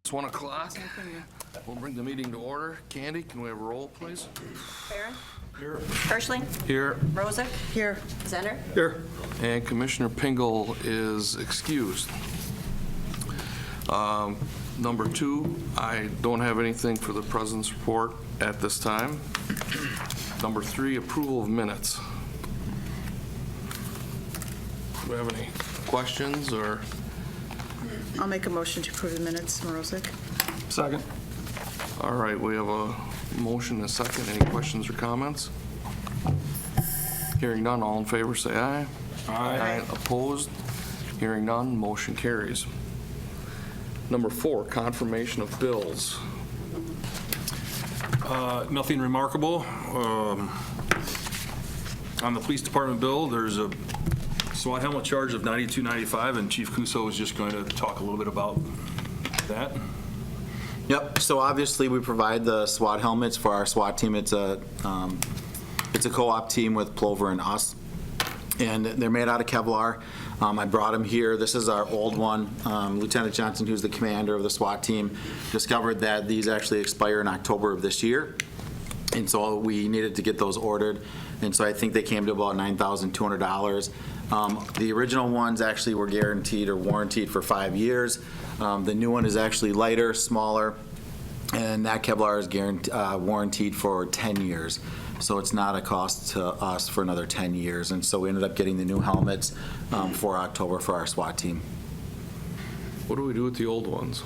It's 1 o'clock. We'll bring the meeting to order. Candy, can we have a roll, please? Barron? Here. Kirschling? Here. Rozak? Here. Zender? Here. And Commissioner Pingle is excused. Number 2, I don't have anything for the President's report at this time. Number 3, approval of minutes. Do we have any questions or? I'll make a motion to approve the minutes, Morozek. Second. All right, we have a motion and a second. Any questions or comments? Hearing none, all in favor say aye. Aye. Opposed? Hearing none, motion carries. Number 4, confirmation of bills. Nothing remarkable. On the police department bill, there's a SWAT helmet charge of $92.95, and Chief Cuso is just going to talk a little bit about that. Yep, so obviously we provide the SWAT helmets for our SWAT team. It's a co-op team with Plover and us, and they're made out of Kevlar. I brought them here. This is our old one. Lieutenant Johnson, who's the commander of the SWAT team, discovered that these actually expire in October of this year, and so we needed to get those ordered, and so I think they came to about $9,200. The original ones actually were guaranteed or warranted for 5 years. The new one is actually lighter, smaller, and that Kevlar is warranted for 10 years. So it's not a cost to us for another 10 years. And so we ended up getting the new helmets for October for our SWAT team. What do we do with the old ones?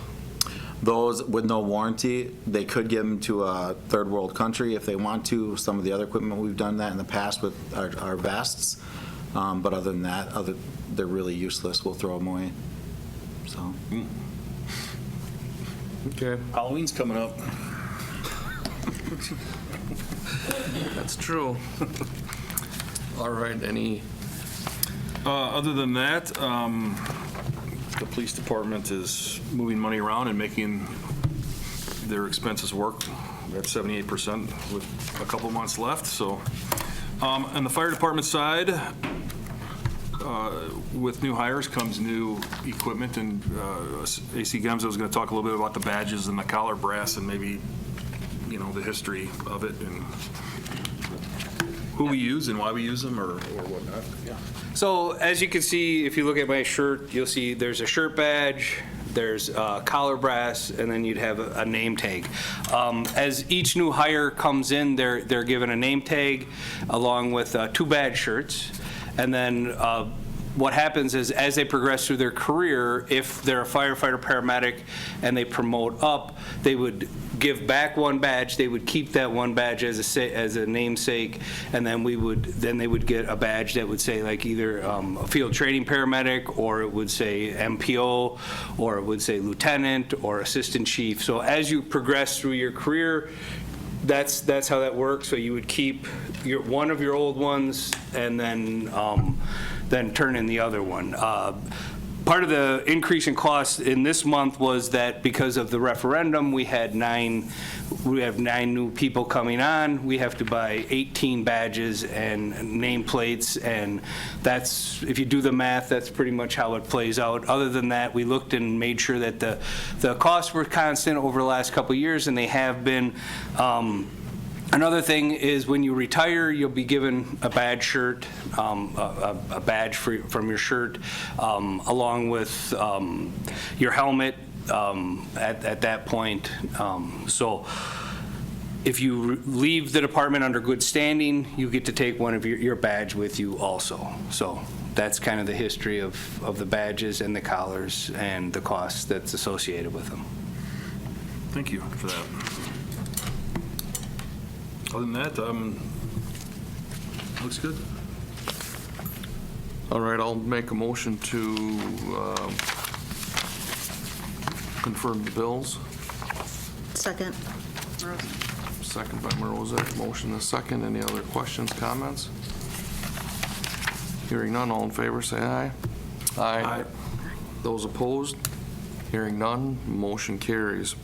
Those with no warranty, they could give them to a third world country if they want to. Some of the other equipment, we've done that in the past with our vests. But other than that, they're really useless. We'll throw them away. So. Okay. Halloween's coming up. That's true. All right, any? Other than that, the police department is moving money around and making their expenses work at 78% with a couple months left. So, on the fire department side, with new hires comes new equipment, and AC Gemza was going to talk a little bit about the badges and the collar brass and maybe, the history of it and who we use and why we use them or whatnot. Yeah. So as you can see, if you look at my shirt, you'll see there's a shirt badge, there's collar brass, and then you'd have a name tag. As each new hire comes in, they're given a name tag along with 2 badge shirts, and then what happens is as they progress through their career, if they're a firefighter, paramedic, and they promote up, they would give back 1 badge. They would keep that 1 badge as a namesake, and then they would get a badge that would say like either a field training paramedic, or it would say MPO, or it would say lieutenant or assistant chief. So as you progress through your career, that's how that works. So you would keep one of your old ones and then turn in the other one. Part of the increase in cost in this month was that because of the referendum, we have 9 new people coming on. We have to buy 18 badges and nameplates, and that's, if you do the math, that's pretty much how it plays out. Other than that, we looked and made sure that the costs were constant over the last couple of years, and they have been. Another thing is when you retire, you'll be given a badge shirt, a badge from your shirt, along with your helmet at that point. So if you leave the department under good standing, you get to take one of your badge with you also. So that's kind of the history of the badges and the collars and the costs that's associated with them. Thank you for that. Other than that, looks good. All right, I'll make a motion to confirm the bills. Second. Second by Morozek. Motion is second. Any other questions, comments? Hearing none, all in favor say aye. Aye. Those opposed? Hearing none, motion carries.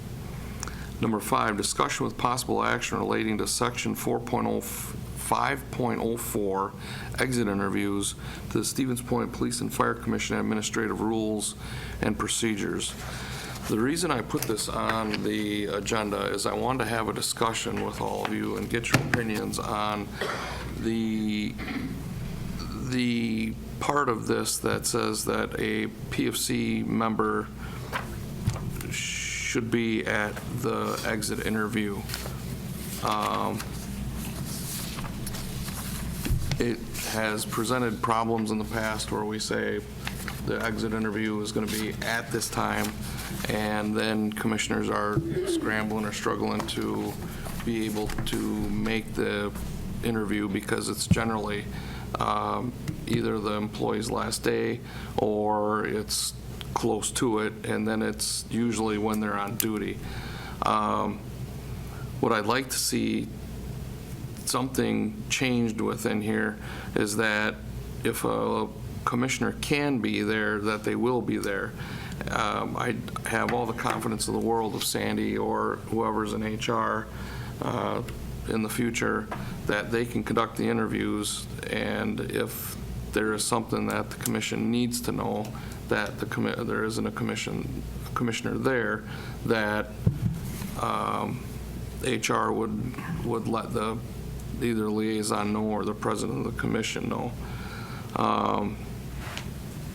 Number 5, discussion with possible action relating to section 5.04 exit interviews to the Stevens Point Police and Fire Commission Administrative Rules and Procedures. The reason I put this on the agenda is I wanted to have a discussion with all of you and get your opinions on the part of this that says that a PFC member should be at the exit interview. It has presented problems in the past where we say the exit interview is going to be at this time, and then commissioners are scrambling or struggling to be able to make the interview because it's generally either the employee's last day or it's close to it, and then it's usually when they're on duty. What I'd like to see something changed within here is that if a commissioner can be there, that they will be there. I have all the confidence in the world of Sandy or whoever's in HR in the future that they can conduct the interviews, and if there is something that the commission needs to know, that there isn't a commissioner there, that HR would let the either liaison know or the president of the commission know.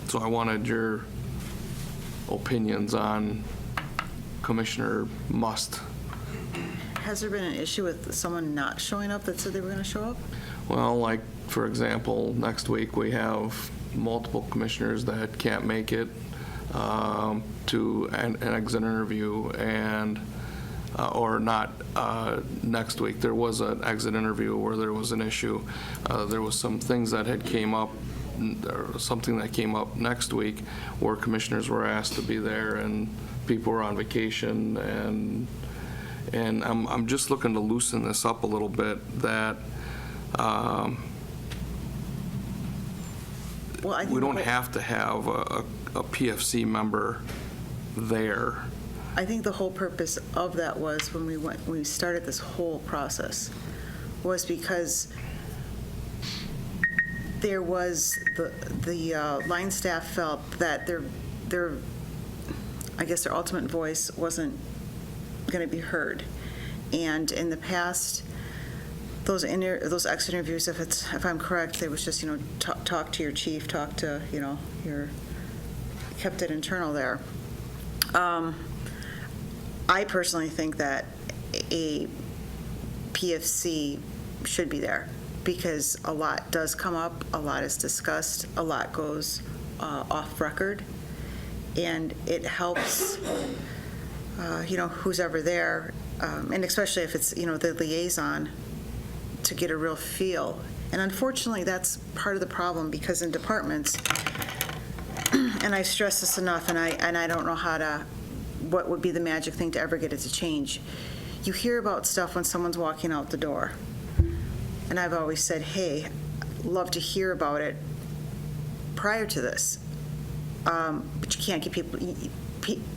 So I wanted your opinions on Commissioner Must. Has there been an issue with someone not showing up that said they were going to show up? Well, like, for example, next week we have multiple commissioners that can't make it to an exit interview, and or not next week. There was an exit interview where there was an issue. There was some things that had came up, or something that came up next week where commissioners were asked to be there and people were on vacation, and I'm just looking to loosen this up a little bit, that Well, I think we don't have to have a PFC member there. I think the whole purpose of that was when we started this whole process was because there was the line staff felt that their I guess their ultimate voice wasn't going to be heard, and in the past those exit interviews, if I'm correct, they was just talk to your chief, talk to your kept it internal there. I personally think that a PFC should be there because a lot does come up, a lot is discussed, a lot goes off record, and it helps, who's ever there, and especially if it's, the liaison, to get a real feel. And unfortunately, that's part of the problem because in departments, and I stress this enough, and I don't know what would be the magic thing to ever get it to change. You hear about stuff when someone's walking out the door. And I've always said, hey, love to hear about it prior to this. But you can't get people,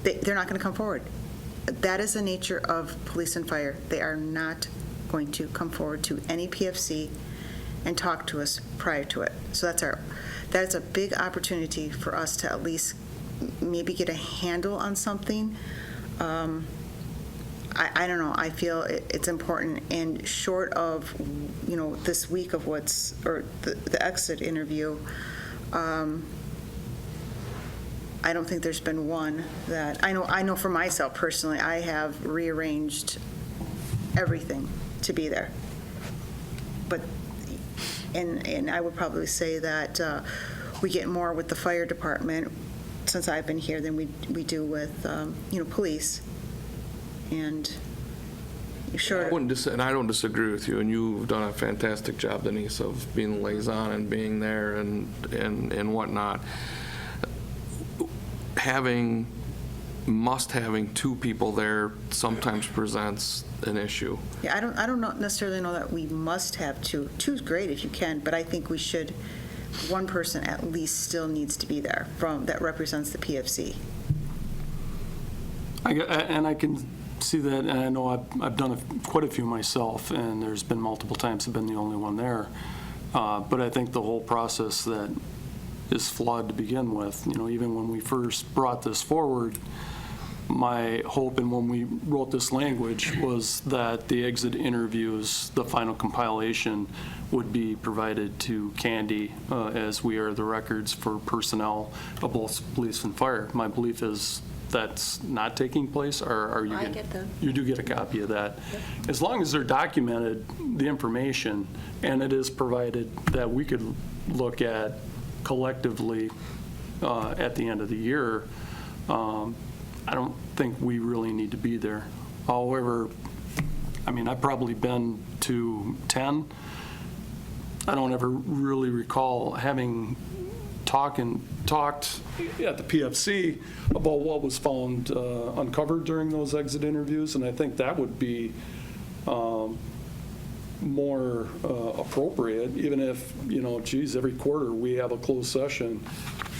they're not going to come forward. That is the nature of police and fire. They are not going to come forward to any PFC and talk to us prior to it. So that's a big opportunity for us to at least maybe get a handle on something. I don't know. I feel it's important, and short of this week of the exit interview, I don't think there's been one that I know for myself personally. I have rearranged everything to be there, but and I would probably say that we get more with the fire department since I've been here than we do with police. And sure, I don't disagree with you, and you've done a fantastic job, Denise, of being the liaison and being there and whatnot. Having two people there sometimes presents an issue. Yeah, I don't necessarily know that we must have two. Two's great if you can, but I think we should. One person at least still needs to be there that represents the PFC. And I can see that, and I know I've done quite a few myself, and there's been multiple times I've been the only one there. But I think the whole process that is flawed to begin with. Even when we first brought this forward, my hope, and when we wrote this language, was that the exit interviews, the final compilation, would be provided to Candy, as we are the records for personnel of both police and fire. My belief is that's not taking place, or are you? I get them. You do get a copy of that. As long as they're documented, the information, and it is provided that we could look at collectively at the end of the year, I don't think we really need to be there. However, I mean, I've probably been to 10. I don't ever really recall having talked at the PFC about what was found uncovered during those exit interviews, and I think that would be more appropriate, even if, geez, every quarter we have a closed session.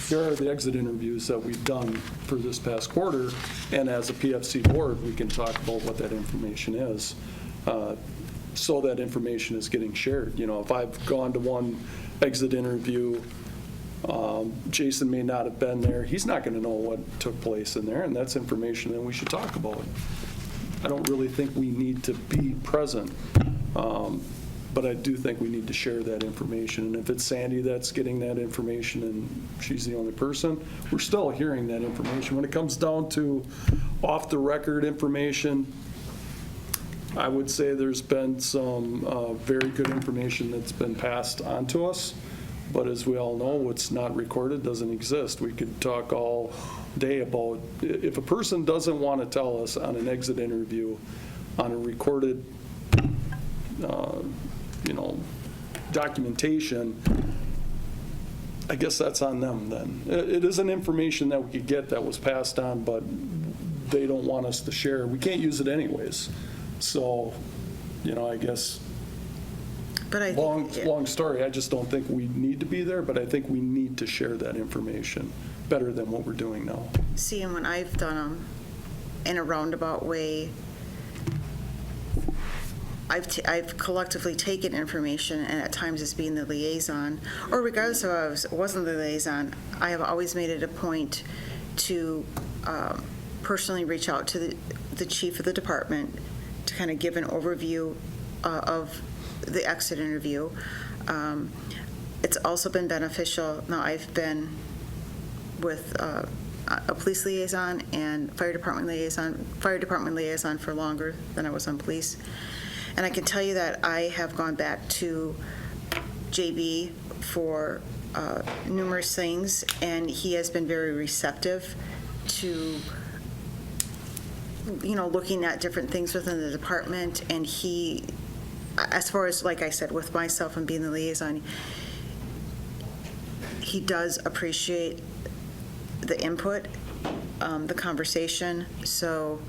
Here are the exit interviews that we've done for this past quarter, and as a PFC board, we can talk about what that information is, so that information is getting shared. If I've gone to one exit interview, Jason may not have been there. He's not going to know what took place in there, and that's information that we should talk about. I don't really think we need to be present, but I do think we need to share that information. And if it's Sandy that's getting that information and she's the only person, we're still hearing that information. When it comes down to off-the-record information, I would say there's been some very good information that's been passed on to us. But as we all know, what's not recorded doesn't exist. We could talk all day about, if a person doesn't want to tell us on an exit interview, on a recorded, documentation, I guess that's on them then. It isn't information that we could get that was passed on, but they don't want us to share. We can't use it anyways. So, I guess, But I think, long story, I just don't think we need to be there, but I think we need to share that information better than what we're doing now. see, and when I've done them in a roundabout way, I've collectively taken information, and at times as being the liaison, or regardless of if I wasn't the liaison, I have always made it a point to personally reach out to the chief of the department to kind of give an overview of the exit interview. It's also been beneficial. Now, I've been with a police liaison and fire department liaison for longer than I was on police. And I can tell you that I have gone back to JB for numerous things, and he has been very receptive to looking at different things within the department. And he, as far as, like I said, with myself and being the liaison, he does appreciate the input, the conversation. So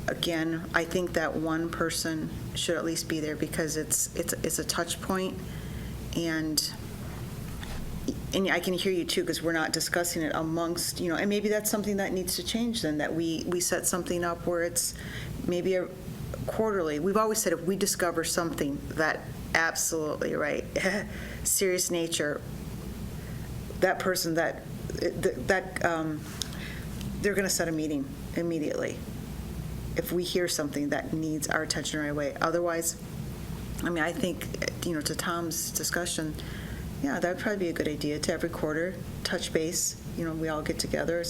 again, I think that one person should at least be there because it's a touch point, and I can hear you too, because we're not discussing it amongst, and maybe that's something that needs to change then, that we set something up where it's maybe a quarterly. We've always said if we discover something that absolutely, right, serious nature, that person they're going to set a meeting immediately if we hear something that needs our attention right away. Otherwise, I think, to Tom's discussion, yeah, that would probably be a good idea to every quarter touch base. We all get together, a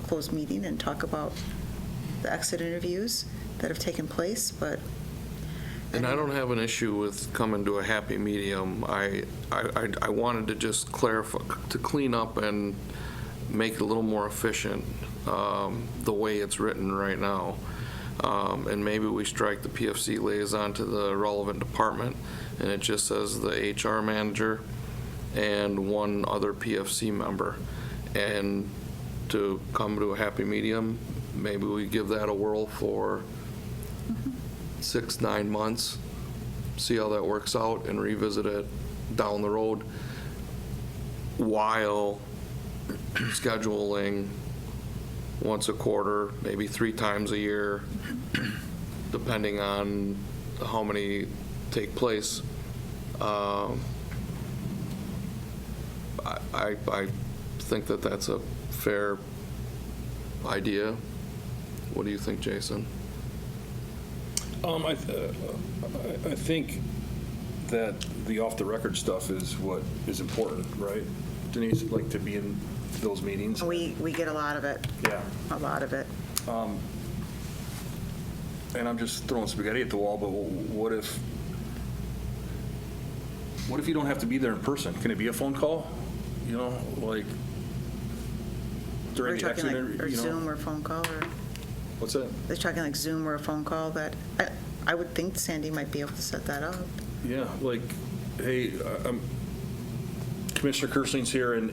closed meeting, and talk about the exit interviews that have taken place. But And I don't have an issue with coming to a happy medium. I wanted to just clarify, to clean up and make it a little more efficient, the way it's written right now. And maybe we strike the PFC liaison to the relevant department, and it just says the HR manager and one other PFC member. And to come to a happy medium, maybe we give that a whirl for 6-9 months, see how that works out, and revisit it down the road while scheduling once a quarter, maybe 3 times a year, depending on how many take place. I think that that's a fair idea. What do you think, Jason? I think that the off-the-record stuff is what is important, right? Denise, like to be in those meetings? We get a lot of it, Yeah. a lot of it. And I'm just throwing spaghetti at the wall, but what if you don't have to be there in person? Can it be a phone call? You know, like during We're the talking exit like, interview, or you know? Zoom or phone call, or What's that? they're talking like Zoom or a phone call that, I would think Sandy might be able to set that up. Yeah, like, hey, Commissioner Kirsling's here, and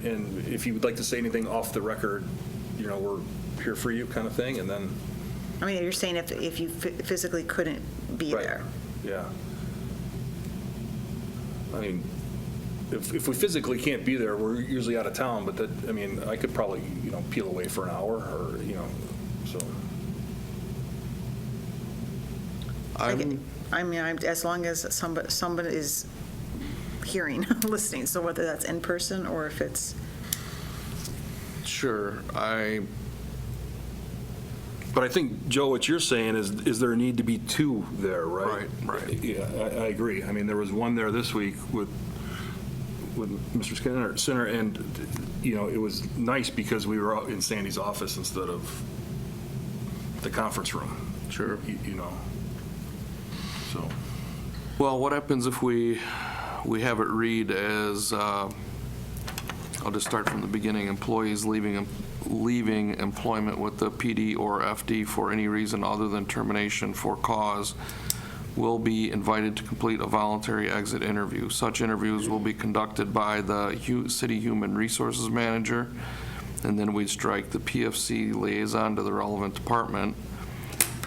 if you would like to say anything off the record, you know, we're here for you kind of thing, and then. I mean, you're saying if you physically couldn't be Right. there. Yeah. I mean, if we physically can't be there, we're usually out of town, but that, I mean, I could probably, you know, peel away for an hour or, you know, so. As long as somebody is hearing, listening, so whether that's in person or if it's, Sure, But I think, Joe, what you're saying is there a need to be two there, right? Right. Yeah, I agree. I mean, there was one there this week with Mr. Sinner, and, you know, it was nice because we were out in Sandy's office instead of the conference room. Sure. You know, so. Well, what happens if we have it read as, I'll just start from the beginning, employees leaving employment with the PD or FD for any reason other than termination for cause will be invited to complete a voluntary exit interview. Such interviews will be conducted by the city human resources manager, and then we'd strike the PFC liaison to the relevant department,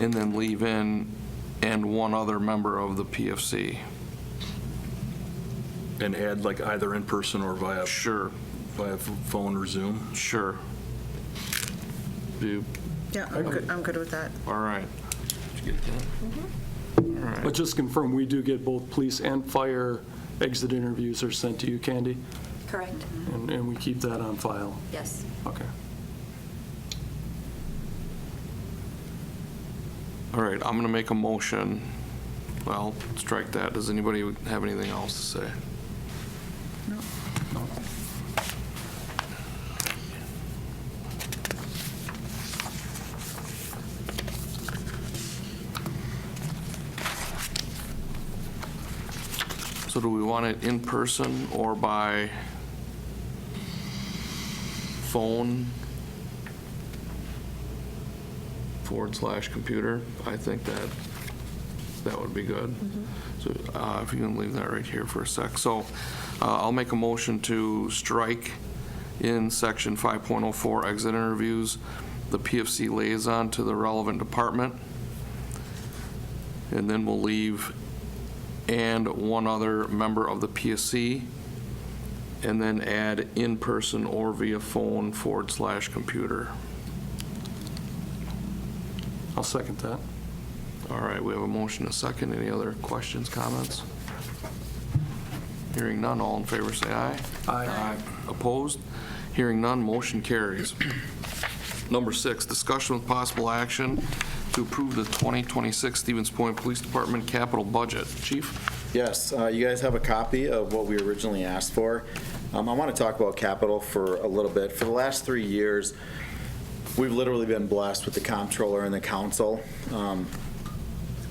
and then leave in and one other member of the PFC. And add like either in person or via Sure, phone or Zoom. sure. yeah, I'm good with that. All right. Did you get that? All right. But just confirm, we do get both police and fire exit interviews are sent to you, Candy? Correct. And we keep that on file? Yes. Okay. All right, I'm going to make a motion. Well, strike that. Does anybody have anything else to say? No. So do we want it in person or by phone / computer? I think that would be good. So if you can leave that right here for a sec. So I'll make a motion to strike in section 5.04 exit interviews, the PFC liaison to the relevant department. And then we'll leave and one other member of the PSC, and then add in person or via phone / computer. I'll second that. All right, we have a motion, a second. Any other questions, comments? Hearing none, all in favor say aye. Aye. Opposed? Hearing none, motion carries. Number 6, discussion with possible action to approve the 2026 Stevens Point Police Department capital budget. Chief? Yes, you guys have a copy of what we originally asked for. I want to talk about capital for a little bit. For the last 3 years, we've literally been blessed with the comptroller and the council.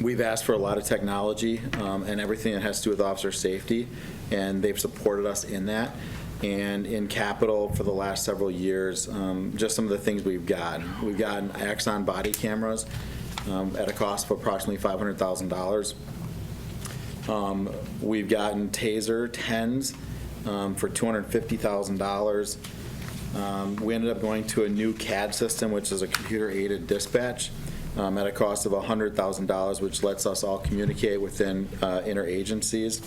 We've asked for a lot of technology and everything that has to do with officer safety, and they've supported us in that. And in capital for the last several years, just some of the things we've gotten. We've gotten Axon body cameras at a cost of approximately $500,000. We've gotten Taser 10s for $250,000. We ended up going to a new CAD system, which is a computer-aided dispatch, at a cost of $100,000, which lets us all communicate within interagencies.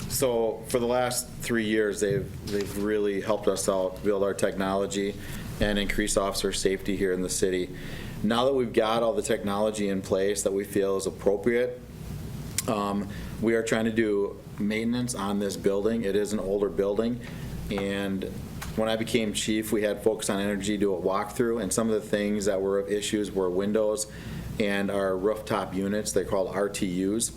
So for the last 3 years, they've really helped us out build our technology and increase officer safety here in the city. Now that we've got all the technology in place that we feel is appropriate, we are trying to do maintenance on this building. It is an older building, and when I became chief, we had Focus on Energy do a walkthrough, and some of the things that were of issues were windows and our rooftop units. They're called RTUs.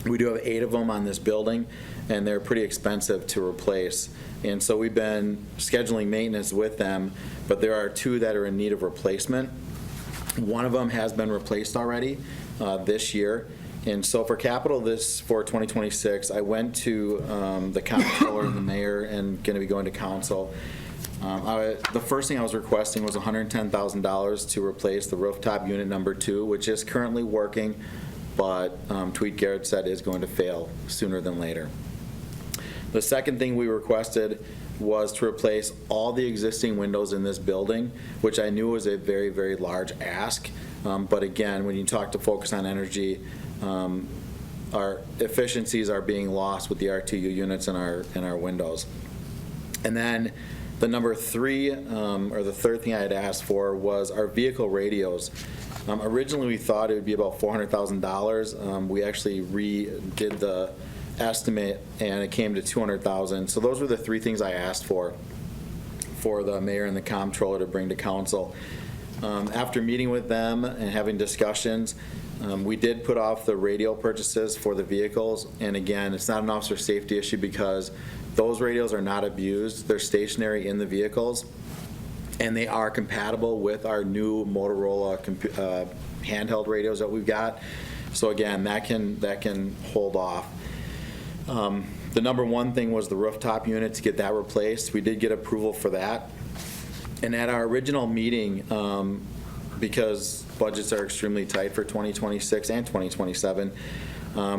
We do have 8 of them on this building, and they're pretty expensive to replace. And so we've been scheduling maintenance with them, but there are 2 that are in need of replacement. One of them has been replaced already this year. And so for capital for 2026, I went to the comptroller and the mayor and going to be going to council. The first thing I was requesting was $110,000 to replace the rooftop unit number 2, which is currently working, but Tweet Garrett said is going to fail sooner than later. The second thing we requested was to replace all the existing windows in this building, which I knew was a very, very large ask. But again, when you talk to Focus on Energy, our efficiencies are being lost with the RTU units in our windows. And then the number 3, or the third thing I had asked for, was our vehicle radios. Originally, we thought it would be about $400,000. We actually redid the estimate, and it came to $200,000. So those were the 3 things I asked for the mayor and the comptroller to bring to council. After meeting with them and having discussions, we did put off the radio purchases for the vehicles. And again, it's not an officer safety issue because those radios are not abused. They're stationary in the vehicles, and they are compatible with our new Motorola handheld radios that we've got. So again, that can hold off. The number 1 thing was the rooftop unit, to get that replaced. We did get approval for that. And at our original meeting, because budgets are extremely tight for 2026 and 2027,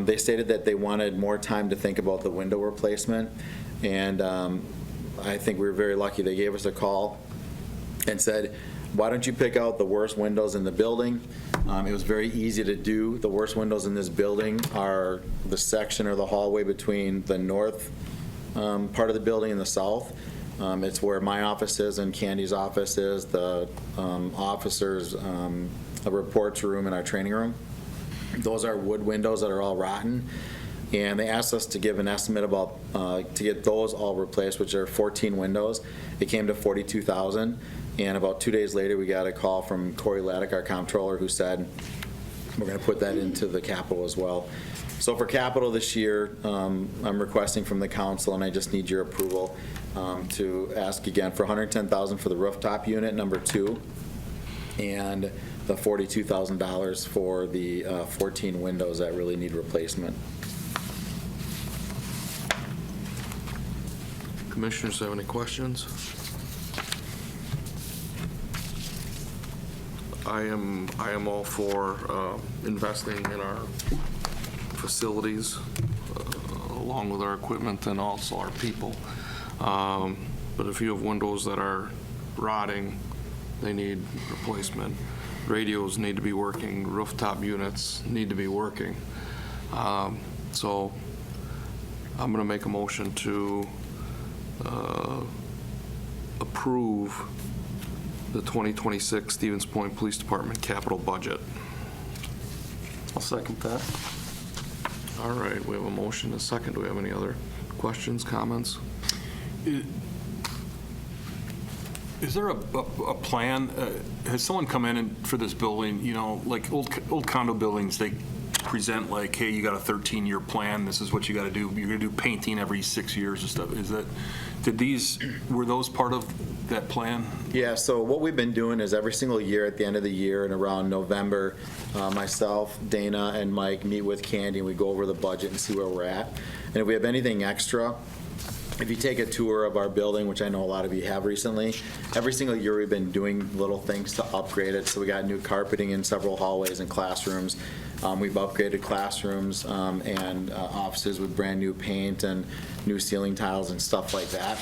they stated that they wanted more time to think about the window replacement. And I think we were very lucky. They gave us a call and said, why don't you pick out the worst windows in the building? It was very easy to do. The worst windows in this building are the section or the hallway between the north part of the building and the south. It's where my office is and Candy's office is, the officers' a reports room and our training room. Those are wood windows that are all rotten. And they asked us to give an estimate about, to get those all replaced, which are 14 windows. It came to $42,000. And about 2 days later, we got a call from Corey Laddick, our comptroller, who said, we're going to put that into the capital as well. So for capital this year, I'm requesting from the council, and I just need your approval to ask again for $110,000 for the rooftop unit number 2, and the $42,000 for the 14 windows that really need replacement. Commissioners have any questions? I am all for investing in our facilities, along with our equipment and also our people. But if you have windows that are rotting, they need replacement. Radios need to be working. Rooftop units need to be working. So I'm going to make a motion to approve the 2026 Stevens Point Police Department capital budget. I'll second that. All right, we have a motion, and a second. Do we have any other questions, comments? Is there a plan? Has someone come in and for this building, you know, like old condo buildings, they present like, hey, you got a 13-year plan, this is what you got to do. You're going to do painting every 6 years and stuff. Were those part of that plan? Yeah, so what we've been doing is every single year at the end of the year and around November, myself, Dana, and Mike meet with Candy, and we go over the budget and see where we're at. And if we have anything extra, if you take a tour of our building, which I know a lot of you have recently, every single year we've been doing little things to upgrade it. So we got new carpeting in several hallways and classrooms. We've upgraded classrooms and offices with brand new paint and new ceiling tiles and stuff like that.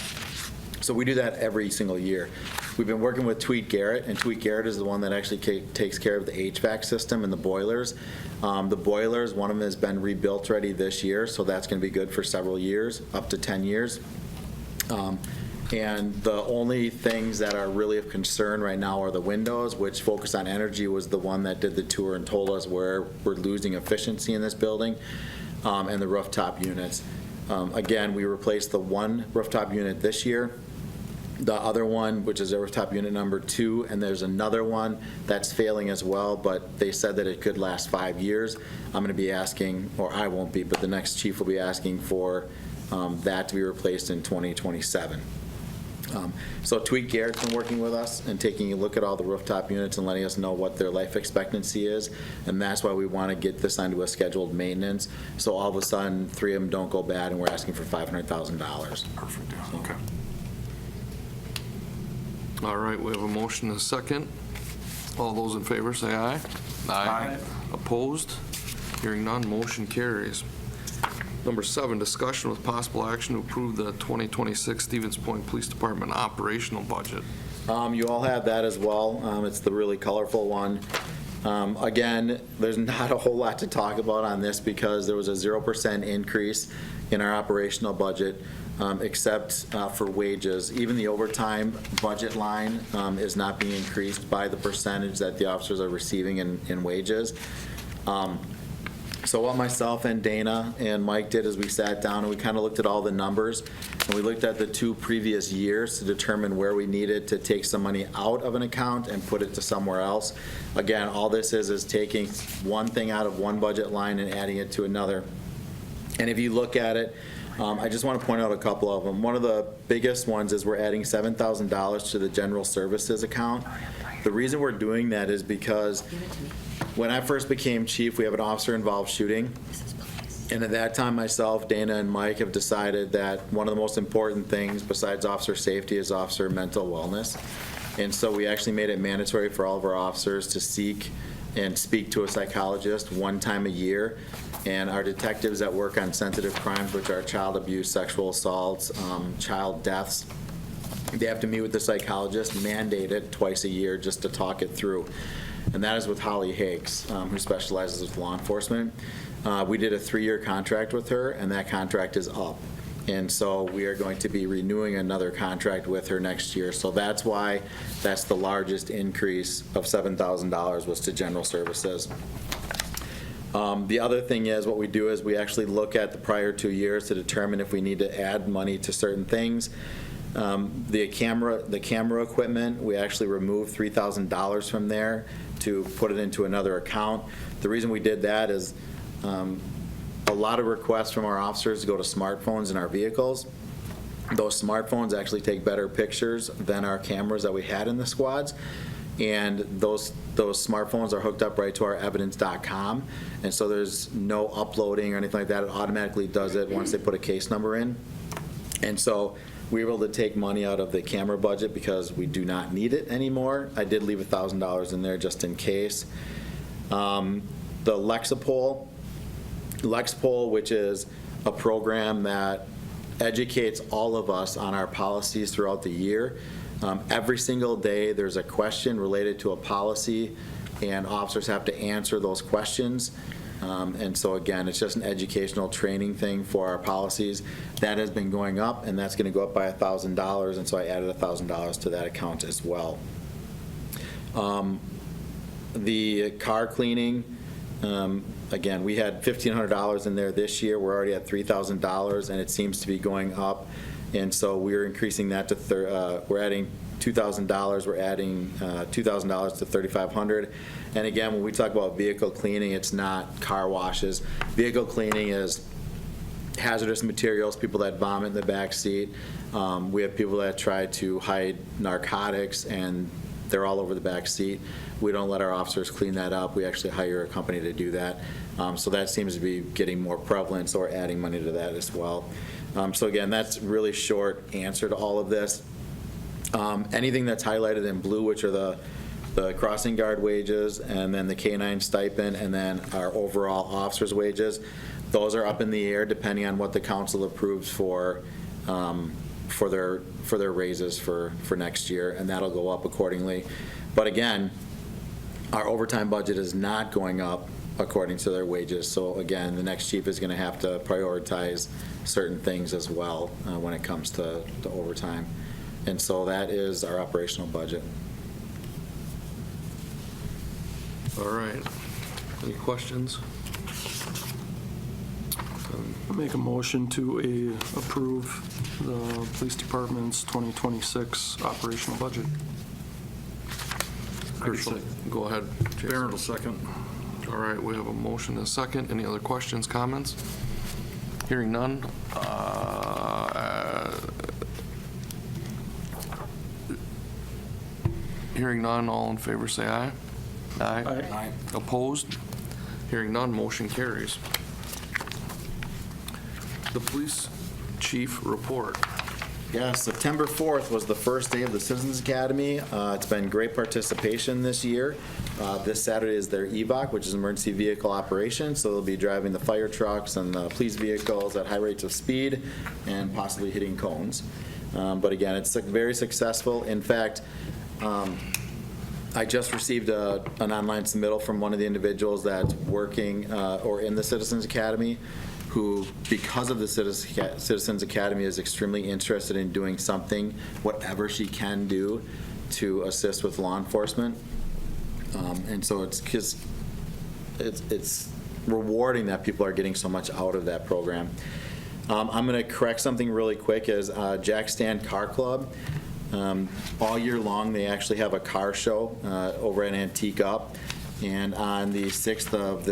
So we do that every single year. We've been working with Tweet Garrett, and Tweet Garrett is the one that actually takes care of the HVAC system and the boilers. The boilers, one of them has been rebuilt already this year, so that's going to be good for several years, up to 10 years. And the only things that are really of concern right now are the windows, which Focus on Energy was the one that did the tour and told us where we're losing efficiency in this building, and the rooftop units. Again, we replaced the one rooftop unit this year. the other one, which is rooftop unit number 2, and there's another one that's failing as well, but they said that it could last 5 years. I'm going to be asking, or I won't be, but the next chief will be asking for that to be replaced in 2027. So Tweak Garrett's been working with us and taking a look at all the rooftop units and letting us know what their life expectancy is, and that's why we want to get this onto a scheduled maintenance, so all of a sudden 3 of them don't go bad and we're asking for $500,000. Perfect, yeah, okay. All right, we have a motion and a second. All those in favor say aye. Aye. Opposed? Hearing none, motion carries. Number 7, discussion with possible action to approve the 2026 Stevens Point Police Department operational budget. You all have that as well. It's the really colorful one. Again, there's not a whole lot to talk about on this because there was a 0% increase in our operational budget, except for wages. Even the overtime budget line is not being increased by the percentage that the officers are receiving in wages. So what myself and Dana and Mike did is we sat down and we kind of looked at all the numbers, and we looked at the 2 previous years to determine where we needed to take some money out of an account and put it to somewhere else. Again, all this is taking one thing out of one budget line and adding it to another. And if you look at it, I just want to point out a couple of them. One of the biggest ones is we're adding $7,000 to the general services account. The reason we're doing that is because when I first became chief, we have an officer-involved shooting. And at that time, myself, Dana, and Mike have decided that one of the most important things besides officer safety is officer mental wellness. And so we actually made it mandatory for all of our officers to seek and speak to a psychologist one time a year. And our detectives that work on sensitive crimes, which are child abuse, sexual assaults, child deaths, they have to meet with the psychologist, mandated twice a year just to talk it through. And that is with Holly Hakes, who specializes with law enforcement. We did a 3-year contract with her, and that contract is up. And so we are going to be renewing another contract with her next year. So that's why that's the largest increase of $7,000 was to general services. The other thing is, what we do is we actually look at the prior 2 years to determine if we need to add money to certain things. The camera equipment, we actually removed $3,000 from there to put it into another account. The reason we did that is a lot of requests from our officers to go to smartphones in our vehicles. Those smartphones actually take better pictures than our cameras that we had in the squads. And those smartphones are hooked up right to our evidence.com. And so there's no uploading or anything like that. It automatically does it once they put a case number in. And so we were able to take money out of the camera budget because we do not need it anymore. I did leave $1,000 in there just in case. The Lexapol, which is a program that educates all of us on our policies throughout the year. Every single day, there's a question related to a policy, and officers have to answer those questions. And so again, it's just an educational training thing for our policies. That has been going up, and that's going to go up by $1,000, and so I added $1,000 to that account as well. The car cleaning, again, we had $1,500 in there this year. We're already at $3,000, and it seems to be going up. And so we're increasing that to, we're adding $2,000. We're adding $2,000 to $3,500. And again, when we talk about vehicle cleaning, it's not car washes. Vehicle cleaning is hazardous materials, people that vomit in the back seat. We have people that try to hide narcotics, and they're all over the back seat. We don't let our officers clean that up. We actually hire a company to do that. So that seems to be getting more prevalent, so we're adding money to that as well. So again, that's really short answer to all of this. Anything that's highlighted in blue, which are the crossing guard wages, and then the K-9 stipend, and then our overall officers' wages, those are up in the air depending on what the council approves for their raises for next year, and that'll go up accordingly. But again, our overtime budget is not going up according to their wages. So again, the next chief is going to have to prioritize certain things as well when it comes to overtime. And so that is our operational budget. All right. Any questions? Make a motion to approve the police department's 2026 operational budget. Go ahead, Jason. Barron will second. All right, we have a motion and a second. Any other questions, comments? Hearing none. Hearing none, all in favor say aye. Aye. Opposed? Hearing none, motion carries. The police chief report. Yeah, September 4th was the first day of the Citizens Academy. It's been great participation this year. This Saturday is their EVOC, which is emergency vehicle operation, so they'll be driving the fire trucks and the police vehicles at high rates of speed and possibly hitting cones. But again, it's very successful. In fact, I just received an online submittal from one of the individuals that's working or in the Citizens Academy, who, because of the Citizens Academy, is extremely interested in doing something, whatever she can do, to assist with law enforcement. And so it's rewarding that people are getting so much out of that program. I'm going to correct something really quick. As Jack Stand Car Club, all year long they actually have a car show over at Antique Up. And on the 6th of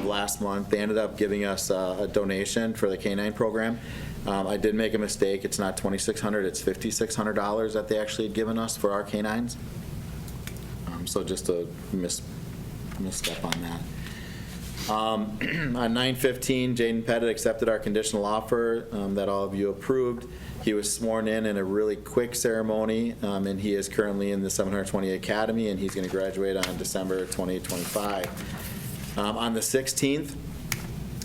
last month, they ended up giving us a donation for the K-9 program. I did make a mistake. It's not $2,600, it's $5,600 that they actually had given us for our K-9s. So just a misstep on that. On 9/15, Jaden Pettit accepted our conditional offer that all of you approved. He was sworn in a really quick ceremony, and he is currently in the 720 Academy, and he's going to graduate on December 2025. On the 16th,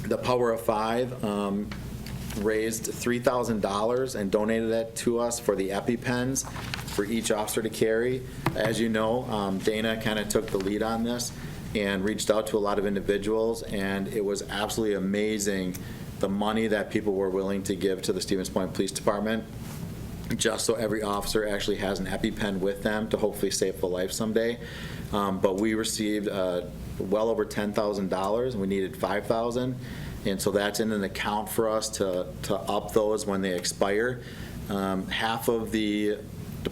the Power of Five raised $3,000 and donated that to us for the EpiPens for each officer to carry. As you know, Dana kind of took the lead on this and reached out to a lot of individuals, and it was absolutely amazing the money that people were willing to give to the Stevens Point Police Department, just so every officer actually has an EpiPen with them to hopefully save a life someday. But we received well over $10,000, and we needed $5,000, and so that's in an account for us to up those when they expire. Half of the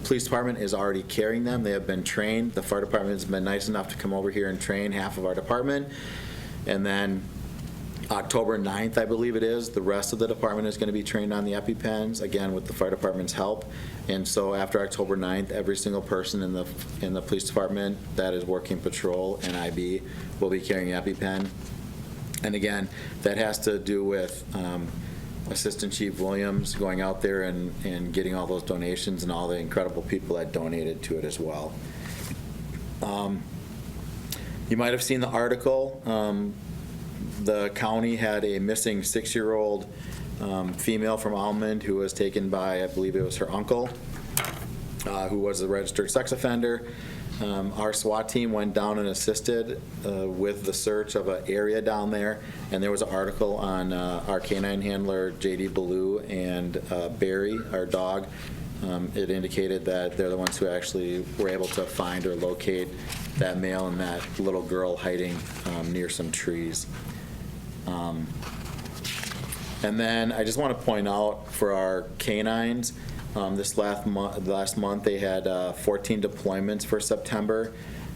police department is already carrying them. They have been trained. The fire department has been nice enough to come over here and train half of our department. And then October 9th, I believe it is, the rest of the department is going to be trained on the EpiPens, again, with the fire department's help. And so after October 9th, every single person in the police department that is working patrol and IB will be carrying an EpiPen. And again, that has to do with Assistant Chief Williams going out there and getting all those donations and all the incredible people that donated to it as well. You might have seen the article. The county had a missing 6-year-old female from Almond who was taken by, I believe it was her uncle, who was a registered sex offender. Our SWAT team went down and assisted with the search of an area down there, and there was an article on our canine handler, J.D. Ballou, and Barry, our dog. It indicated that they're the ones who actually were able to find or locate that male and that little girl hiding near some trees. And then I just want to point out for our canines, this last month they had 14 deployments for September.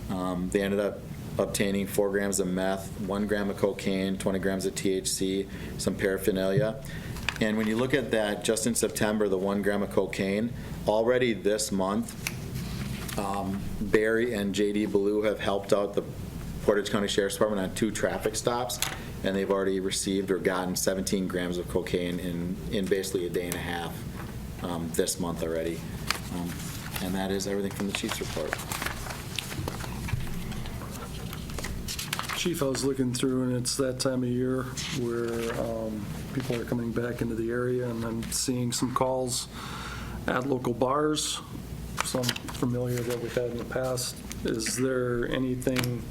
They ended up obtaining 4 grams of meth, 1 gram of cocaine, 20 grams of THC, some paraphernalia. And when you look at that, just in September, the 1 gram of cocaine, already this month, Barry and J.D. Ballou have helped out the Portage County Sheriff's Department on 2 traffic stops, and they've already received or gotten 17 grams of cocaine in basically a day and a half this month already. And that is everything from the chief's report. Chief, I was looking through, and it's that time of year where people are coming back into the area, and I'm seeing some calls at local bars, some familiar that we've had in the past. Is there anything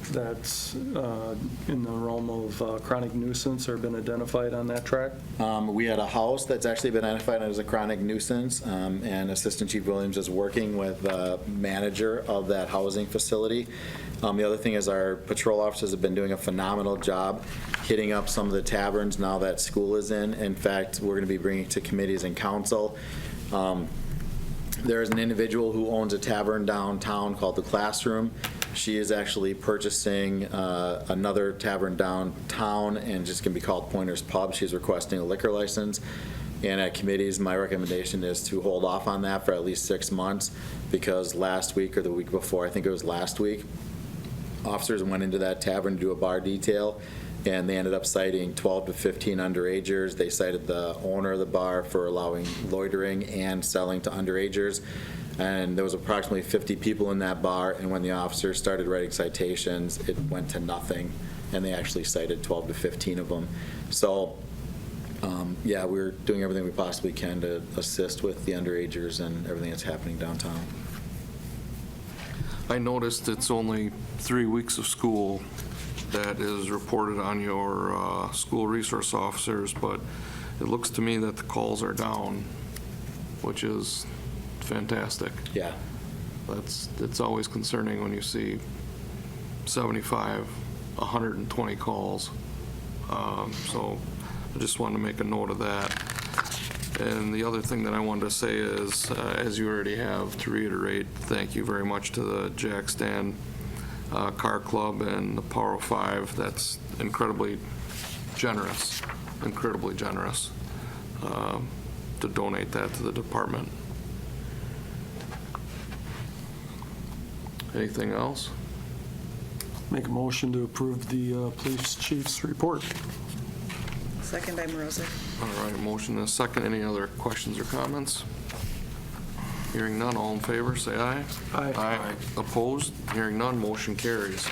that's in the realm of chronic nuisance or been identified on that track? We had a house that's actually been identified as a chronic nuisance, and Assistant Chief Williams is working with the manager of that housing facility. The other thing is our patrol officers have been doing a phenomenal job hitting up some of the taverns now that school is in. In fact, we're going to be bringing it to committees and council. There is an individual who owns a tavern downtown called The Classroom. She is actually purchasing another tavern downtown, and just going to be called Pointer's Pub. She's requesting a liquor license. And at committees, my recommendation is to hold off on that for at least 6 months, because last week or the week before, I think it was last week, officers went into that tavern to do a bar detail, and they ended up citing 12 to 15 underagers. They cited the owner of the bar for allowing loitering and selling to underagers. And there was approximately 50 people in that bar, and when the officers started writing citations, it went to nothing, and they actually cited 12 to 15 of them. So, yeah, we're doing everything we possibly can to assist with the underagers and everything that's happening downtown. I noticed it's only 3 weeks of school that is reported on your school resource officers, but it looks to me that the calls are down, which is fantastic. Yeah. It's always concerning when you see 75, 120 calls. So I just wanted to make a note of that. And the other thing that I wanted to say is, as you already have, to reiterate, thank you very much to the Jack Stan Car Club and the Power of Five. That's incredibly generous to donate that to the department. Anything else? Make a motion to approve the police chief's report. Second by Morozek. All right, motion and a second. Any other questions or comments? Hearing none, all in favor, say aye. Aye. Aye. Opposed? Hearing none, motion carries.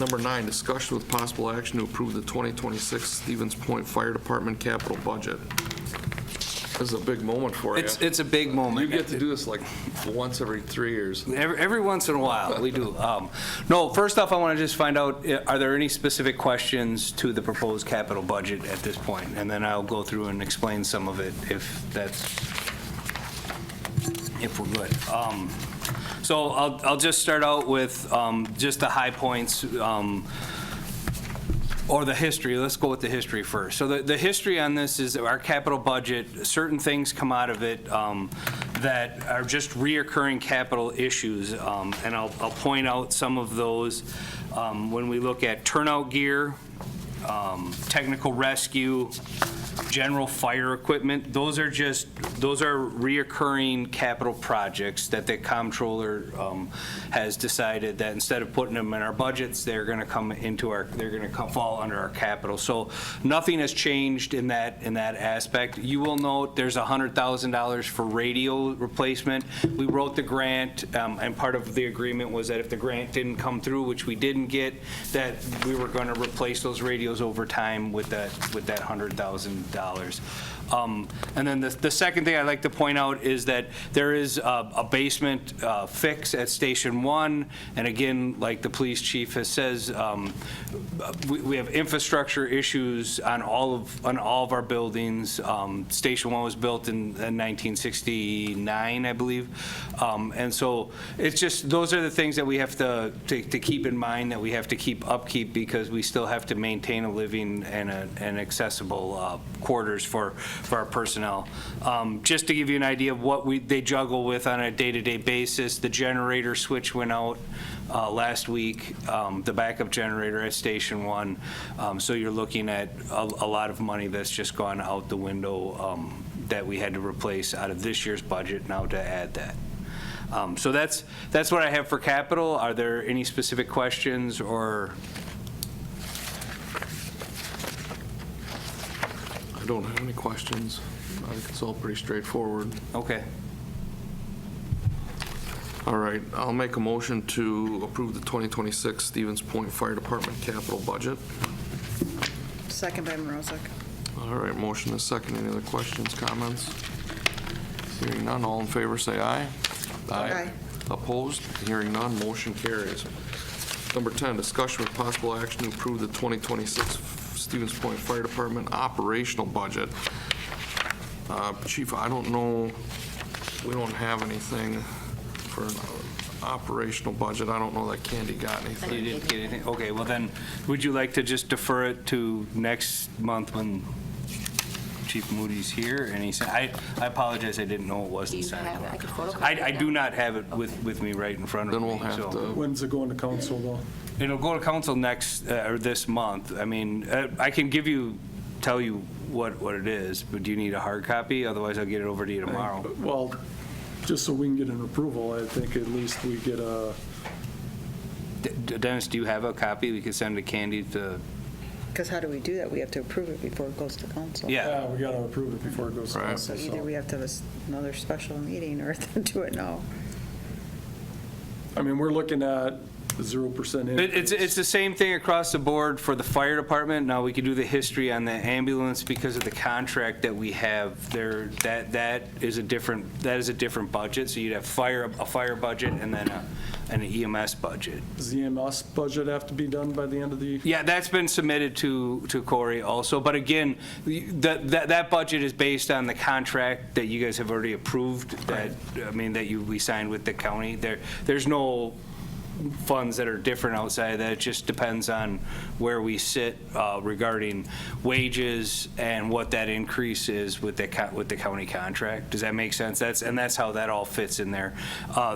Number 9, discussion with possible action to approve the 2026 Stevens Point Fire Department capital budget. This is a big moment for you. It's a big moment. You get to do this like once every 3 years. Every once in a while, we do. No, first off, I want to just find out, are there any specific questions to the proposed capital budget at this point? And then I'll go through and explain some of it if we're good. So I'll just start out with just the high points, or the history. Let's go with the history first. So the history on this is that our capital budget, certain things come out of it that are just reoccurring capital issues, and I'll point out some of those. When we look at turnout gear, technical rescue, general fire equipment, those are reoccurring capital projects that the comptroller has decided that instead of putting them in our budgets, they're going to fall under our capital. So nothing has changed in that aspect. You will note there's $100,000 for radio replacement. We wrote the grant, and part of the agreement was that if the grant didn't come through, which we didn't get, that we were going to replace those radios over time with that $100,000. And then the second thing I'd like to point out is that there is a basement fix at Station 1, and again, like the police chief has says, we have infrastructure issues on all of our buildings. Station 1 was built in 1969, I believe, and so it's just those are the things that we have to keep in mind, that we have to keep upkeep, because we still have to maintain a living and an accessible quarters for our personnel. Just to give you an idea of what they juggle with on a day-to-day basis, the generator switch went out last week, the backup generator at Station 1. So you're looking at a lot of money that's just gone out the window that we had to replace out of this year's budget now to add that. So that's what I have for capital. Are there any specific questions or? I don't have any questions. I think it's all pretty straightforward. Okay. All right, I'll make a motion to approve the 2026 Stevens Point Fire Department capital budget. Second by Morozek. All right, motion is second. Any other questions, comments? Hearing none, all in favor, say aye. Aye. Opposed? Hearing none, motion carries. Number 10, discussion with possible action to approve the 2026 Stevens Point Fire Department operational budget. Chief, I don't know, we don't have anything for an operational budget. I don't know that Candy got anything. You didn't get anything? Okay, well then, would you like to just defer it to next month when Chief Moody's here? And he said, I apologize, I didn't know it was Do the you Senate. have it? I could photocopy I it do now. not have it with me right in front of Then me. we'll have so- to, When's it going to council, though? It'll go to council next, or this month. I mean, I can tell you what it is, but do you need a hard copy? Otherwise, I'll get it over to you tomorrow. Well, just so we can get an approval, I think at least we get a, Dennis, do you have a copy? We could send to Candy to, Because how do we do that? We have to approve it before it goes to council. yeah. we got to approve it before it goes to Right. council. So either we have to have another special meeting or do it now. I mean, we're looking at 0% increase. It's the same thing across the board for the fire department. Now, we could do the history on the ambulance because of the contract that we have there. That is a different budget. So you'd have a fire budget and then an EMS budget. Does the EMS budget have to be done by the end of the? Yeah, that's been submitted to Corey also. But again, that budget is based on the contract that you guys have already approved, that we signed with the county. There's no funds that are different outside of that. It just depends on where we sit regarding wages and what that increase is with the county contract. Does that make sense? That's how that all fits in there.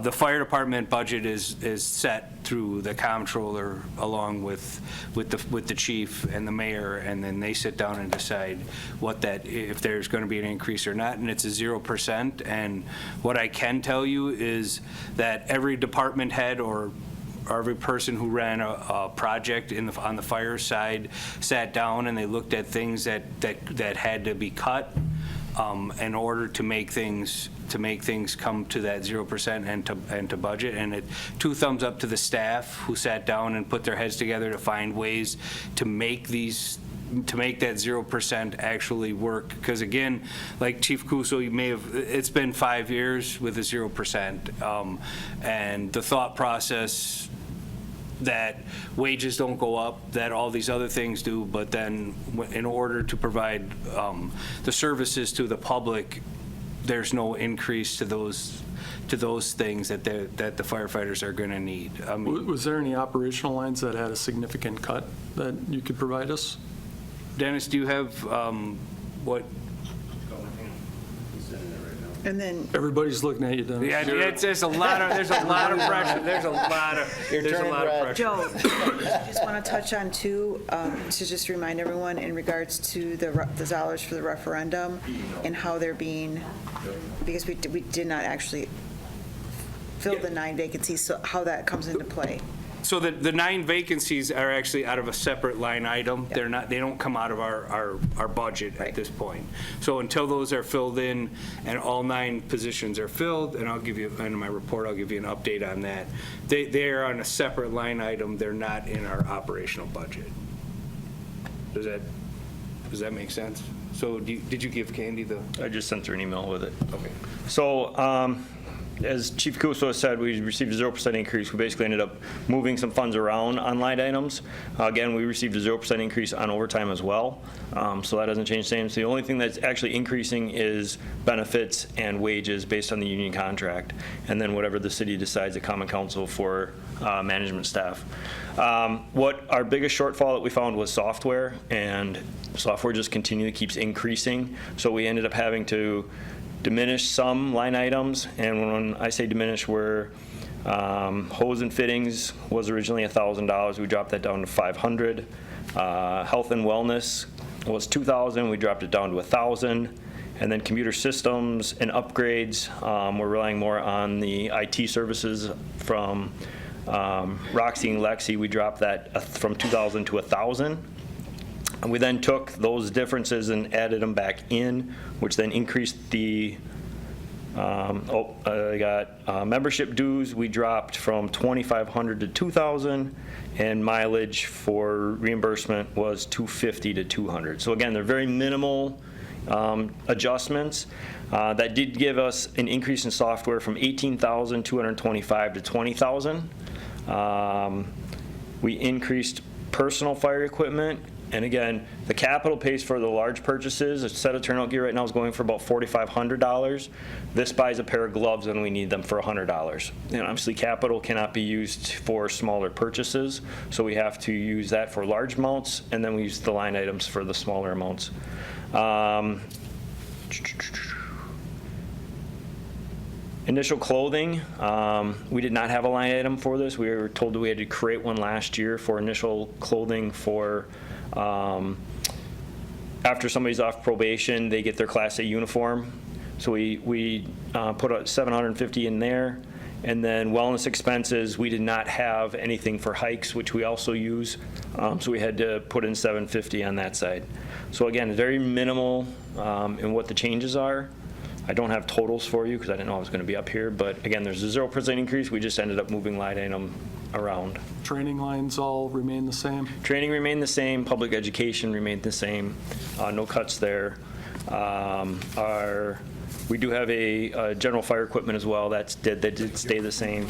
The fire department budget is set through the comptroller along with the chief and the mayor, and then they sit down and decide if there's going to be an increase or not, and it's a 0%. And what I can tell you is that every department head or every person who ran a project on the fire side sat down and they looked at things that had to be cut in order to make things come to that 0% and to budget. And two thumbs up to the staff who sat down and put their heads together to find ways to make that 0% actually work. Because again, like Chief Kuso, it's been 5 years with a 0%. And the thought process that wages don't go up, that all these other things do, but then in order to provide the services to the public, there's no increase to those things that the firefighters are going to need. I mean, Was there any operational lines that had a significant cut that you could provide us? Dennis, do you have what? And then, Everybody's looking at you, Dennis. Yeah, there's a lot of pressure. There's a lot of pressure. Joe, I just want to touch on too, to just remind everyone in regards to the dollars for the referendum and how they're being, because we did not actually fill the 9 vacancies, so how that comes into play. So the 9 vacancies are actually out of a separate line item. They don't come out of our budget at this point. So until those are filled in and all 9 positions are filled, and in my report, I'll give you an update on that. They are on a separate line item. They're not in our operational budget. Does that make sense? So did you give Candy the? I just sent her an email with it. Okay. So, as Chief Kuso said, we received a 0% increase. We basically ended up moving some funds around on line items. Again, we received a 0% increase on overtime as well. So that doesn't change things. The only thing that's actually increasing is benefits and wages based on the union contract, and then whatever the city decides at Common Council for management staff. What our biggest shortfall that we found was software, and software just continually keeps increasing. So we ended up having to diminish some line items, and when I say diminish, we're hose and fittings was originally $1,000. We dropped that down to $500. Health and wellness was $2,000. We dropped it down to $1,000. And then computer systems and upgrades, we're relying more on the IT services from Roxy and Lexi. We dropped that from $2,000 to $1,000. And we then took those differences and added them back in, which then increased the, membership dues. We dropped from $2,500 to $2,000, and mileage for reimbursement was $250 to $200. So again, they're very minimal adjustments. That did give us an increase in software from $18,225 to $20,000. We increased personal fire equipment. And again, the capital pays for the large purchases. A set of turnout gear right now is going for about $4,500. This buys a pair of gloves when we need them for $100. And obviously, capital cannot be used for smaller purchases, so we have to use that for large amounts, and then we use the line items for the smaller amounts. Initial clothing, we did not have a line item for this. We were told that we had to create one last year for initial clothing for after somebody's off probation, they get their Class A uniform. So we put $750 in there. And then wellness expenses, we did not have anything for hikes, which we also use. So we had to put in $750 on that side. So again, very minimal in what the changes are. I don't have totals for you because I didn't know I was going to be up here. But again, there's a 0% increase. We just ended up moving line item around. Training lines all remain the same? Training remained the same. Public education remained the same. No cuts there. We do have a general fire equipment as well. That did stay the same.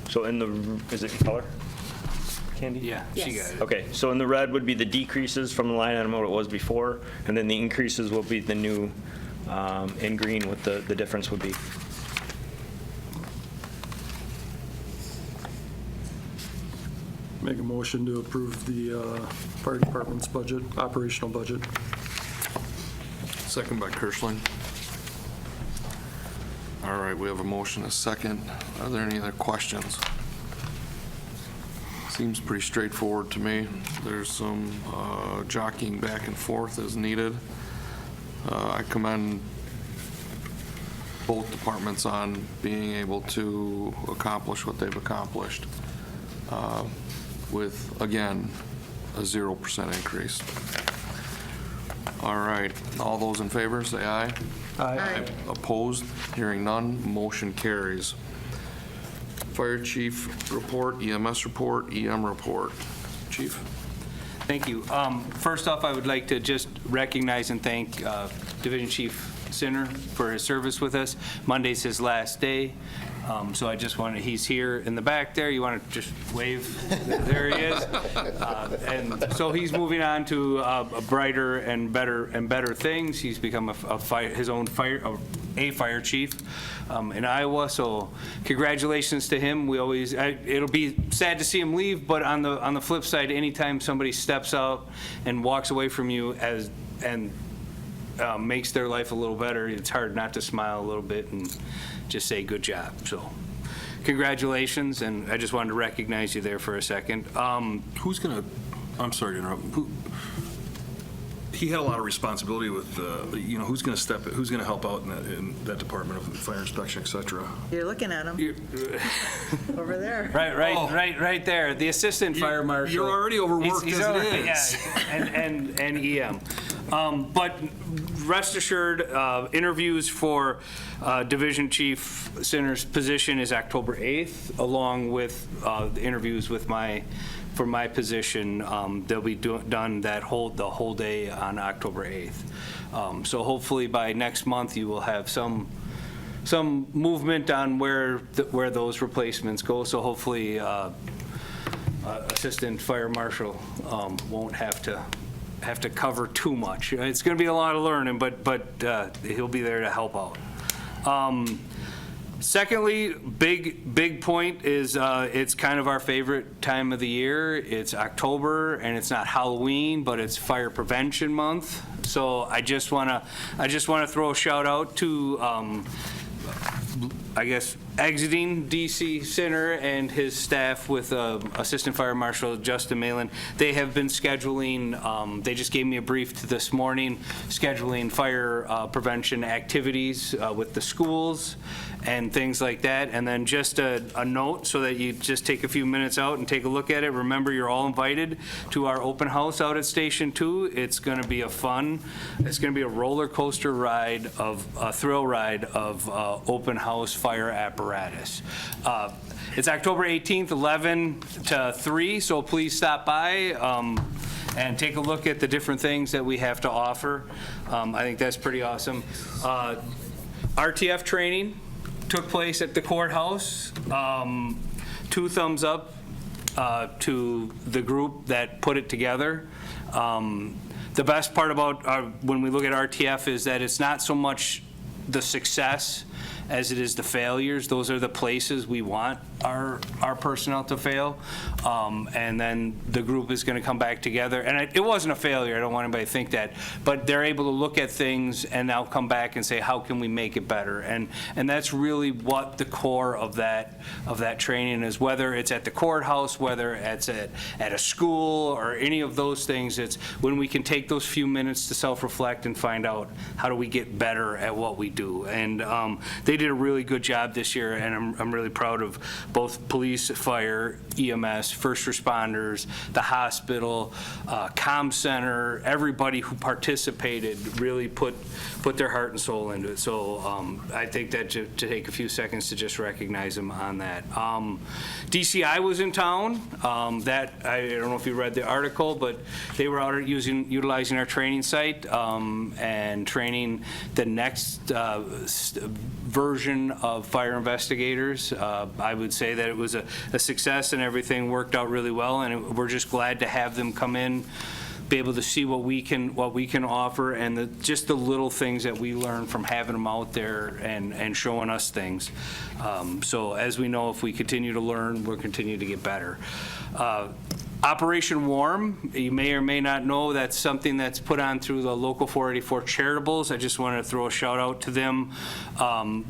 So in the, is it in color? Candy? Yeah, she got it. Okay, so in the red would be the decreases from the line item what it was before, and then the increases will be the new, in green what the difference would be. Make a motion to approve the fire department's budget, operational budget. Second by Kirschling. All right, we have a motion, a second. Are there any other questions? Seems pretty straightforward to me. There's some jockeying back and forth as needed. I commend both departments on being able to accomplish what they've accomplished with, again, a 0% increase. All right, all those in favor, say aye. Aye. Opposed? Hearing none, motion carries. Fire chief report, EMS report, EM report. Chief? Thank you. First off, I would like to just recognize and thank Division Chief Sinner for his service with us. Monday's his last day. So I just wanted, he's here in the back there. You want to just wave? There he is. And so he's moving on to a brighter and better things. He's become a fire chief in Iowa. So congratulations to him. It'll be sad to see him leave, but on the flip side, anytime somebody steps out and walks away from you and makes their life a little better, it's hard not to smile a little bit and just say good job. So congratulations, and I just wanted to recognize you there for a second. Who's going to, I'm sorry to interrupt, he had a lot of responsibility with, who's going to help out in that department of fire inspection, et cetera? You're looking at him over there. Right there, the assistant fire marshal. You're already overworked as it is. Yeah, and EM. But rest assured, interviews for Division Chief Sinner's position is October 8th, along with the interviews for my position. They'll be done the whole day on October 8th. So hopefully by next month you will have some movement on where those replacements go. So hopefully Assistant Fire Marshal won't have to cover too much. It's going to be a lot of learning, but he'll be there to help out. Secondly, big point is it's kind of our favorite time of the year. It's October, and it's not Halloween, but it's Fire Prevention Month. So I just want to throw a shout out to I guess exiting DC Center and his staff with Assistant Fire Marshal Justin Malin. They have been scheduling, they just gave me a brief this morning, scheduling fire prevention activities with the schools and things like that. And then just a note so that you just take a few minutes out and take a look at it. Remember, you're all invited to our open house out at Station 2. It's going to be it's going to be a roller coaster ride a thrill ride of open house fire apparatus. apparatus. It's October 18th, 11 to 3, so please stop by and take a look at the different things that we have to offer. I think that's pretty awesome. RTF training took place at the courthouse. 2 thumbs up to the group that put it together. The best part about when we look at RTF is that it's not so much the success as it is the failures. Those are the places we want our personnel to fail. And then the group is going to come back together. And it wasn't a failure. I don't want anybody to think that. But they're able to look at things and now come back and say, how can we make it better? And that's really what the core of that training is, whether it's at the courthouse, whether it's at a school or any of those things. It's when we can take those few minutes to self-reflect and find out how do we get better at what we do. And they did a really good job this year, and I'm really proud of both police, fire, EMS, first responders, the hospital, comm center, everybody who participated really put their heart and soul into it. So I think that to take a few seconds to just recognize them on that. DCI was in town. That I don't know if you read the article, but they were out utilizing our training site and training the next version of fire investigators. I would say that it was a success and everything worked out really well, and we're just glad to have them come in, be able to see what we can offer, and just the little things that we learn from having them out there and showing us things. So as we know, if we continue to learn, we'll continue to get better. Operation Warm, you may or may not know, that's something that's put on through the local 484 Charitables. I just wanted to throw a shout out to them.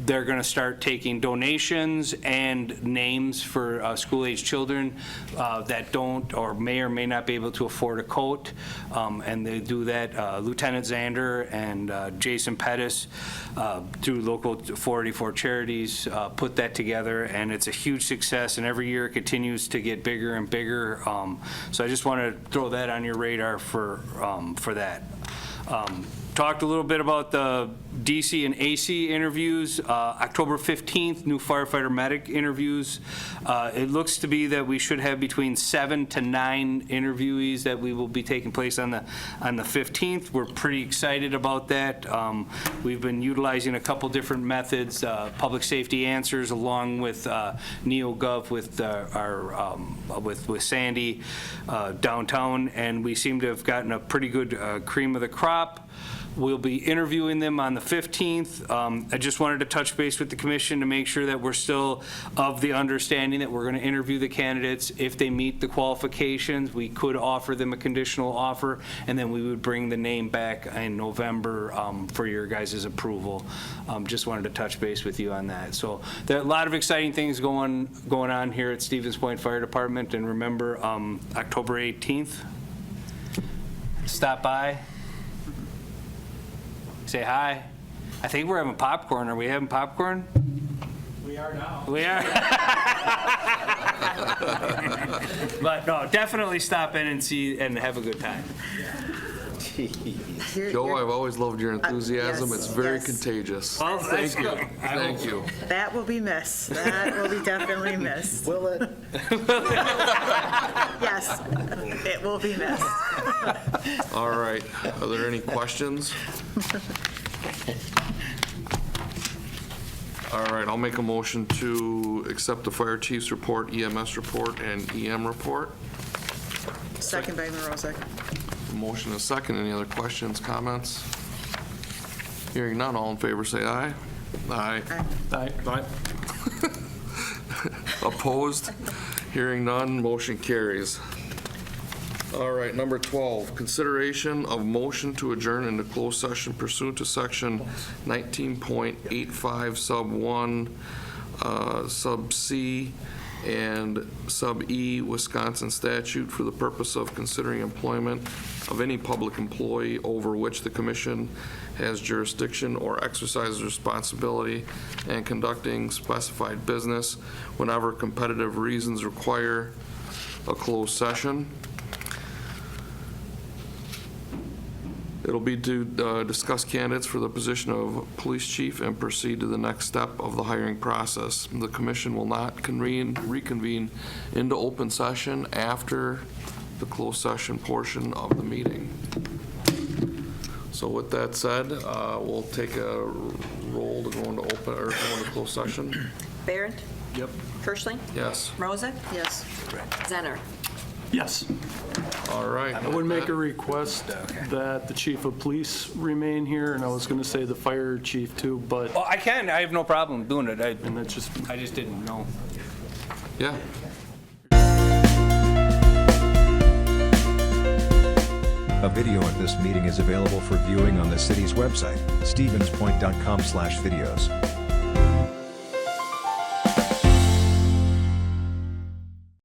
They're going to start taking donations and names for school-age children that don't or may not be able to afford a coat. And they do that. Lieutenant Zander and Jason Pettis through local 484 Charities put that together, and it's a huge success, and every year it continues to get bigger and bigger. So I just want to throw that on your radar for that. Talked a little bit about the DC and AC interviews. October 15th, new firefighter medic interviews. It looks to be that we should have between 7 to 9 interviewees that we will be taking place on the 15th. We're pretty excited about that. We've been utilizing a couple different methods, public safety answers, along with NeoGov with Sandy downtown, and we seem to have gotten a pretty good cream of the crop. We'll be interviewing them on the 15th. I just wanted to touch base with the commission to make sure that we're still of the understanding that we're going to interview the candidates. If they meet the qualifications, we could offer them a conditional offer, and then we would bring the name back in November for your guys' approval. Just wanted to touch base with you on that. So there are a lot of exciting things going on here at Stevens Point Fire Department, and remember, October 18th, stop by. Say hi. I think we're having popcorn. Are we having popcorn? We are now. We are. But no, definitely stop in and see and have a good time. Joe, I've always loved your enthusiasm. yes, It's very yes. contagious. Well, thank you. Thank you. That will be missed. That will be definitely missed. Will it? Yes, it will be missed. All right. Are there any questions? All right, I'll make a motion to accept the fire chief's report, EMS report, and EM report. Second by Marozek. Motion is second. Any other questions, comments? Hearing none, all in favor say aye. Aye. Aye. Opposed? Hearing none, motion carries. All right, number 12, consideration of motion to adjourn into closed session pursuant to section 19.85 sub 1, sub C, and sub E Wisconsin statute for the purpose of considering employment of any public employee over which the commission has jurisdiction or exercises responsibility, and conducting specified business whenever competitive reasons require a closed session. It'll be to discuss candidates for the position of police chief and proceed to the next step of the hiring process. The commission will not reconvene into open session after the closed session portion of the meeting. So with that said, we'll take a roll to go into open, or go into closed session. Barron? Yep. Kirschling? Yes. Rosa? Yes. Zenner? Yes. All right. I would make a request that the chief of police remain here, and I was going to say the fire chief too, but, Oh, I can, I have no problem doing it. and that's just, I just didn't know. Yeah. A video of this meeting is available for viewing on the city's website, stevenspoint.com/videos.